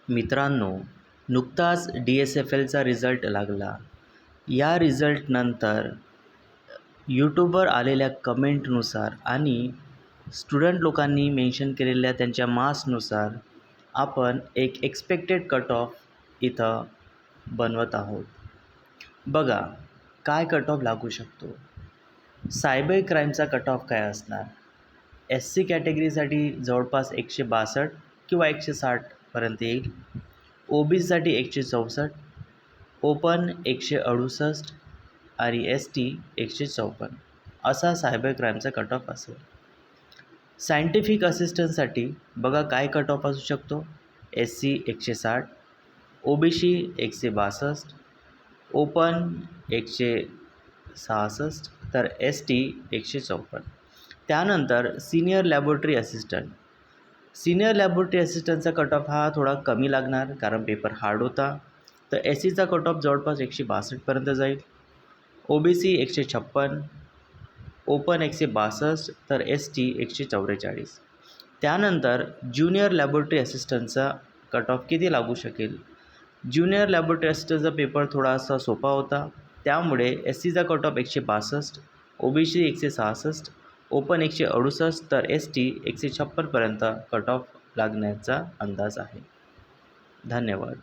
मित्रांनो, नुकताच DSFLचा रिझल्ट लागला. या रिझल्टनंतर यूट्यूबवर आलेल्या कमेंटनुसार आणि स्टुडंट लोकांनी मेन्शन केलेल्या त्यांच्या मार्क्सनुसार आपण एक एक्सपेक्टेड कट ऑफ इथं बनवत आहोत. बघा, काय कट ऑफ लागू शकतो. सायबर क्राईमचा कट ऑफ काय असणार? SC कॅटेगरीसाठी जवळपास 162 किंवा 160 पर्यंत येईल. OBCसाठी 164, ओपन 168 आणि ST 154 असा सायबर क्राईमचा कट ऑफ असेल. सायंटिफिक असिस्टंटसाठी बघा काय कट ऑफ असू शकतो. SC 160, OBC 162, ओपन 166 तर ST 154. त्यानंतर senior laboratory assistant. Senior laboratory असिस्टंटचा कट ऑफ हा थोडा कमी लागणार कारण पेपर हार्ड होता. तर SCचा कट ऑफ जवळपास 162 पर्यंत जाईल. OBC 156, ओपन 162 तर ST 144. त्यानंतर ज्युनियर लॅबोरेटरी असिस्टंटचा कट ऑफ किती लागू शकेल? ज्युनियर लॅबोरेटरी असिस्टंटचा पेपर थोडासा सोपा होता, त्यामुळे SCचा कट ऑफ 162, OBC 166, ओपन 168 तर ST 156 पर्यंत कट ऑफ लागण्याचा अंदाज आहे. धन्यवाद.